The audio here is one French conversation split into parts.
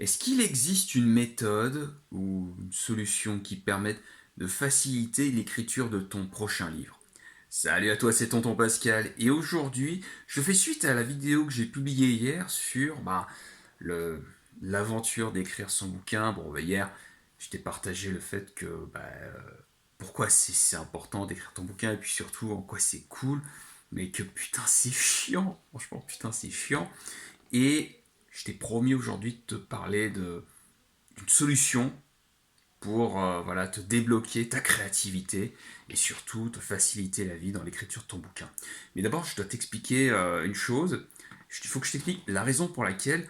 Est-ce qu'il existe une méthode ou une solution qui permette de faciliter l'écriture de ton prochain livre? Salut à toi, c'est Tonton Pascal et aujourd'hui, je fais suite à la vidéo que j'ai publiée hier sur le- l'aventure d'écrire son bouquin. Hier, je t'ai partagé le fait que pourquoi c'est important d'écrire ton bouquin et puis surtout en quoi c'est cool, mais que putain c'est chiant, franchement putain c'est chiant. Et je t'ai promis aujourd'hui de te parler d'une solution pour te débloquer ta créativité et surtout te faciliter la vie dans l'écriture de ton bouquin. Mais d'abord, je dois t'expliquer une chose. Il faut que je t'explique la raison pour laquelle,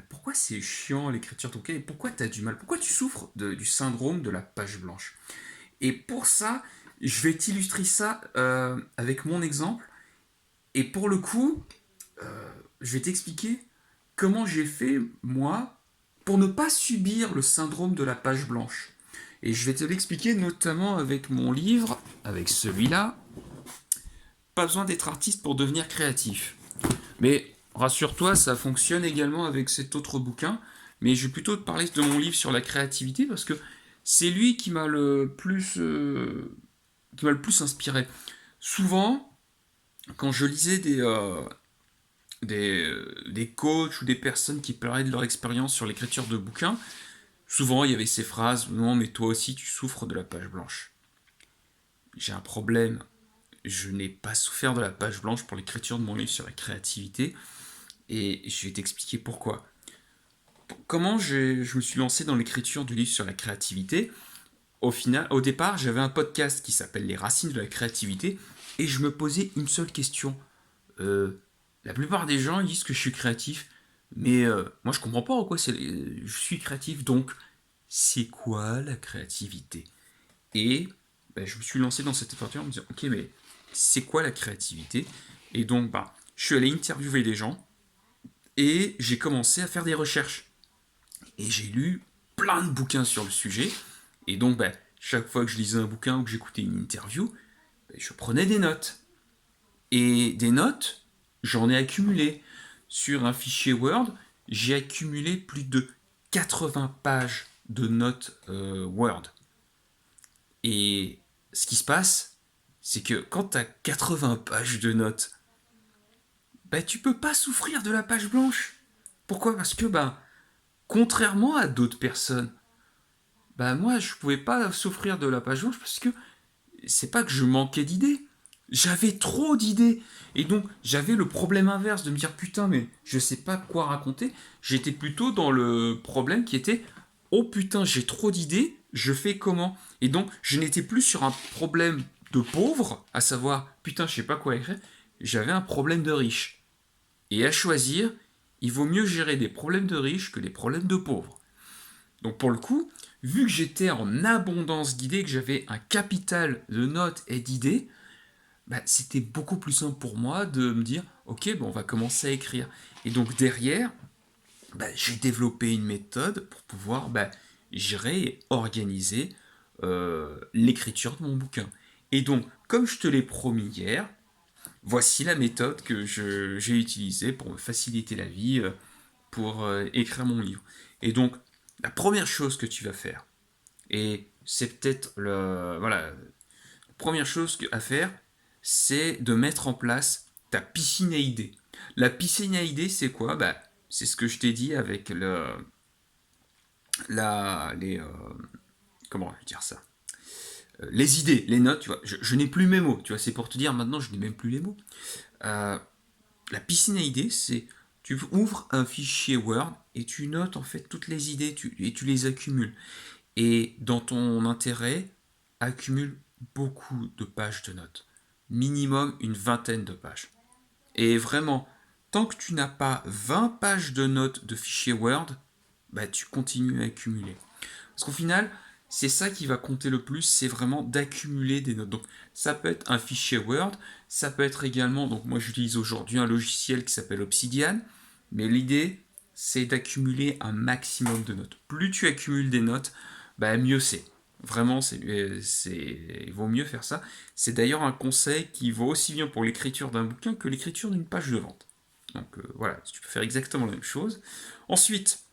pourquoi c'est chiant l'écriture de ton bouquin et pourquoi tu as du mal, pourquoi tu souffres du syndrome de la page blanche. Et pour ça, je vais t'illustrer ça avec mon exemple. Et pour le coup, je vais t'expliquer comment j'ai fait, moi, pour ne pas subir le syndrome de la page blanche. Et je vais te l'expliquer notamment avec mon livre, avec celui-là. Pas besoin d'être artiste pour devenir créatif. Mais rassure-toi, ça fonctionne également avec cet autre bouquin. Mais je vais plutôt te parler de mon livre sur la créativité parce que c'est lui qui m'a le plus inspiré. Souvent, quand je lisais des coachs ou des personnes qui parlaient de leur expérience sur l'écriture de bouquins, souvent il y avait ces phrases: non, mais toi aussi tu souffres de la page blanche. J'ai un problème, je n'ai pas souffert de la page blanche pour l'écriture de mon livre sur la créativité, et je vais t'expliquer pourquoi. Comment je me suis lancé dans l'écriture du livre sur la créativité? Au départ, j'avais un podcast qui s'appelle Les Racines de la créativité, et je me posais une seule question. Euh, la plupart des gens disent que je suis créatif, mais moi je comprends pas en quoi je suis créatif, donc c'est quoi la créativité? Et je me suis lancé dans cette aventure en me disant, ok, mais c'est quoi la créativité? Et donc, je suis allé interviewer des gens et j'ai commencé à faire des recherches. Et j'ai lu plein de bouquins sur le sujet. Et donc, chaque fois que je lisais un bouquin ou que j'écoutais une interview, je prenais des notes. Et des notes, j'en ai accumulé. Sur un fichier Word, j'ai accumulé plus de 80 pages de notes Word. Et ce qui se passe, c'est que quand tu as 80 pages de notes, tu peux pas souffrir de la page blanche. Pourquoi? Parce que contrairement à d'autres personnes, moi je pouvais pas souffrir de la page blanche parce que c'est pas que je manquais d'idées. J'avais trop d'idées. Et donc, j'avais le problème inverse de me dire putain, mais je sais pas quoi raconter. J'étais plutôt dans le problème qui était oh putain, j'ai trop d'idées, je fais comment? Et donc, je n'étais plus sur un problème de pauvre, à savoir putain, je sais pas quoi écrire. J'avais un problème de riche. Et à choisir, il vaut mieux gérer des problèmes de riches que des problèmes de pauvres. Donc pour le coup, vu que j'étais en abondance d'idées, que j'avais un capital de notes et d'idées, c'était beaucoup plus simple pour moi de me dire, ok, on va commencer à écrire. Et donc derrière, j'ai développé une méthode pour pouvoir gérer et organiser l'écriture de mon bouquin. Et donc, comme je te l'ai promis hier, voici la méthode que j'ai utilisée pour me faciliter la vie, pour écrire mon livre. Et donc, la première chose que tu vas faire, et c'est peut-être la première chose à faire, c'est de mettre en place ta piscine à idées. La piscine à idées, c'est quoi? C'est ce que je t'ai dit avec les, comment je vais dire ça? Les idées, les notes, tu vois. Je n'ai plus mes mots, tu vois. C'est pour te dire maintenant, je n'ai même plus les mots. Euh, la piscine à idées, c'est tu ouvres un fichier Word et tu notes en fait toutes les idées et tu les accumules. Et dans ton intérêt, accumule beaucoup de pages de notes. Minimum une vingtaine de pages. Et vraiment, tant que tu n'as pas 20 pages de notes de fichier Word, tu continues à accumuler. Parce qu'au final, c'est ça qui va compter le plus, c'est vraiment d'accumuler des notes. Donc ça peut être un fichier Word, ça peut être également, donc moi j'utilise aujourd'hui un logiciel qui s'appelle Obsidian, mais l'idée c'est d'accumuler un maximum de notes. Plus tu accumules des notes, mieux c'est. Vraiment, il vaut mieux faire ça. C'est d'ailleurs un conseil qui vaut aussi bien pour l'écriture d'un bouquin que l'écriture d'une page de vente. Donc voilà, tu peux faire exactement la même chose. Ensuite,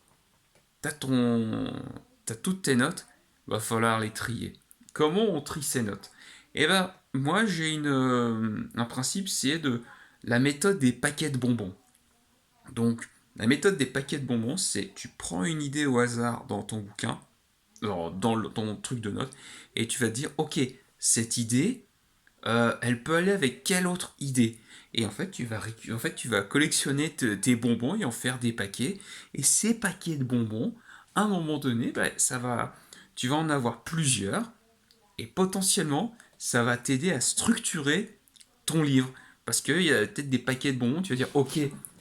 t'as toutes tes notes, va falloir les trier. Comment on trie ces notes? Eh ben, moi j'ai un principe, c'est la méthode des paquets de bonbons. Donc, la méthode des paquets de bonbons, c'est tu prends une idée au hasard dans ton bouquin, dans ton truc de notes, et tu vas te dire, ok, cette idée, elle peut aller avec quelle autre idée? Et en fait, tu vas collectionner tes bonbons et en faire des paquets. Et ces paquets de bonbons, à un moment donné, bah, tu vas en avoir plusieurs. Et potentiellement, ça va t'aider à structurer ton livre. Parce qu'il y a peut-être des paquets de bonbons, tu vas dire, ok,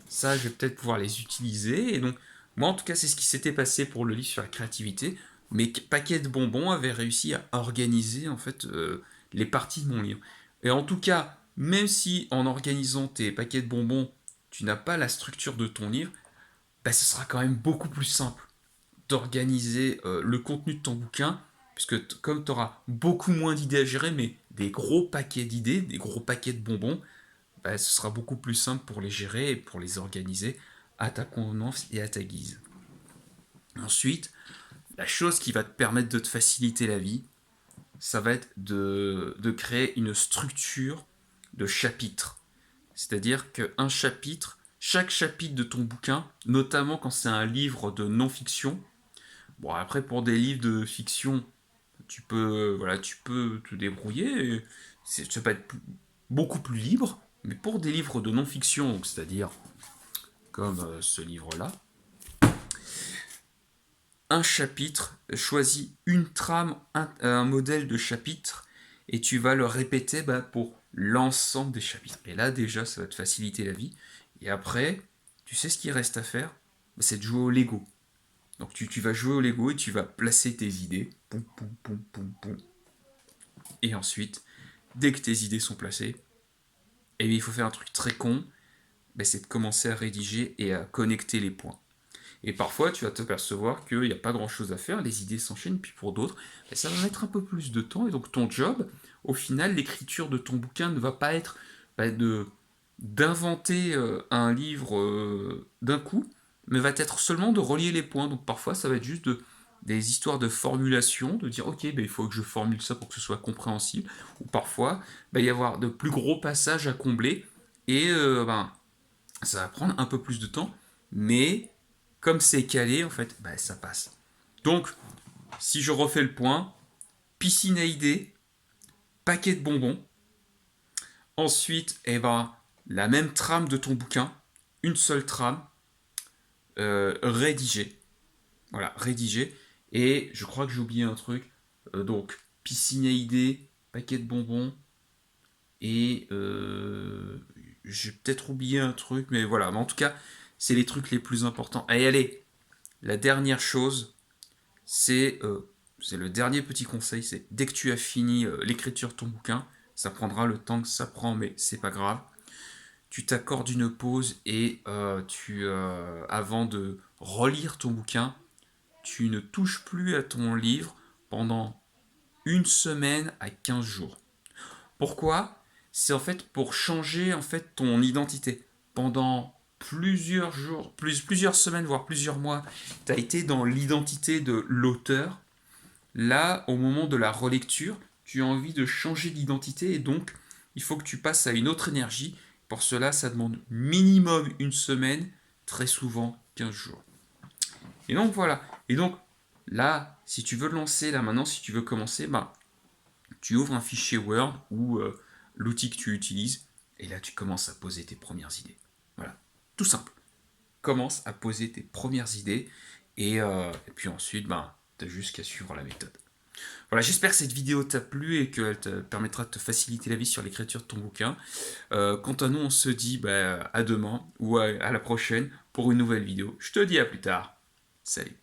ça, je vais peut-être pouvoir les utiliser. Et donc, moi, en tout cas, c'est ce qui s'était passé pour le livre sur la créativité. Mes paquets de bonbons avaient réussi à organiser, en fait, les parties de mon livre. Et en tout cas, même si en organisant tes paquets de bonbons, tu n'as pas la structure de ton livre, bah, ce sera quand même beaucoup plus simple d'organiser le contenu de ton bouquin, puisque comme tu auras beaucoup moins d'idées à gérer, mais des gros paquets d'idées, des gros paquets de bonbons, bah, ce sera beaucoup plus simple pour les gérer et pour les organiser à ta convenance et à ta guise. Ensuite, la chose qui va te permettre de te faciliter la vie, ça va être de créer une structure de chapitres. C'est-à-dire qu'un chapitre, chaque chapitre de ton bouquin, notamment quand c'est un livre de non-fiction, bon après pour des livres de fiction, tu peux te débrouiller, ça peut être beaucoup plus libre, mais pour des livres de non-fiction, c'est-à-dire comme ce livre-là, un chapitre, choisis une trame, un modèle de chapitre, et tu vas le répéter bah, pour l'ensemble des chapitres. Et là déjà, ça va te faciliter la vie. Et après, tu sais ce qu'il reste à faire? Bah, c'est de jouer au Lego. Donc tu vas jouer au Lego et tu vas placer tes idées. Poum, poum, poum, poum, poum. Et ensuite, dès que tes idées sont placées, eh bien, il faut faire un truc très con, bah, c'est de commencer à rédiger et à connecter les points. Et parfois, tu vas te percevoir qu'il n'y a pas grand-chose à faire, les idées s'enchaînent, puis pour d'autres, bah, ça va mettre un peu plus de temps. Et donc ton job, au final, l'écriture de ton bouquin ne va pas être bah, d'inventer un livre d'un coup, mais va être seulement de relier les points. Donc parfois, ça va être juste des histoires de formulation, de dire ok, ben, il faut que je formule ça pour que ce soit compréhensible. Ou parfois, il va y avoir de plus gros passages à combler, et ben, ça va prendre un peu plus de temps, mais comme c'est calé, en fait, ben, ça passe. Donc, si je refais le point, piscine à idées, paquet de bonbons, ensuite, eh ben, la même trame de ton bouquin, une seule trame, rédigée. Voilà, rédigée. Et je crois que j'ai oublié un truc. Donc, piscine à idées, paquet de bonbons. Et j'ai peut-être oublié un truc, mais voilà. Mais en tout cas, c'est les trucs les plus importants. Allez, allez, la dernière chose, c'est le dernier petit conseil, c'est dès que tu as fini l'écriture de ton bouquin, ça prendra le temps que ça prend, mais c'est pas grave. Tu t'accordes une pause et avant de relire ton bouquin, tu ne touches plus à ton livre pendant une semaine à 15 jours. Pourquoi? C'est en fait pour changer en fait ton identité. Pendant plusieurs jours, plusieurs semaines, voire plusieurs mois, tu as été dans l'identité de l'auteur. Là, au moment de la relecture, tu as envie de changer d'identité et donc il faut que tu passes à une autre énergie. Pour cela, ça demande minimum une semaine, très souvent 15 jours. Et donc voilà. Et donc là, si tu veux le lancer, là maintenant, si tu veux commencer, bah, tu ouvres un fichier Word ou l'outil que tu utilises et là tu commences à poser tes premières idées. Voilà, tout simple. Commence à poser tes premières idées et puis ensuite, ben, tu as juste qu'à suivre la méthode. Voilà, j'espère que cette vidéo t'a plu et qu'elle te permettra de te faciliter la vie sur l'écriture de ton bouquin. Quant à nous, on se dit bah, à demain ou à la prochaine pour une nouvelle vidéo. Je te dis à plus tard. Salut.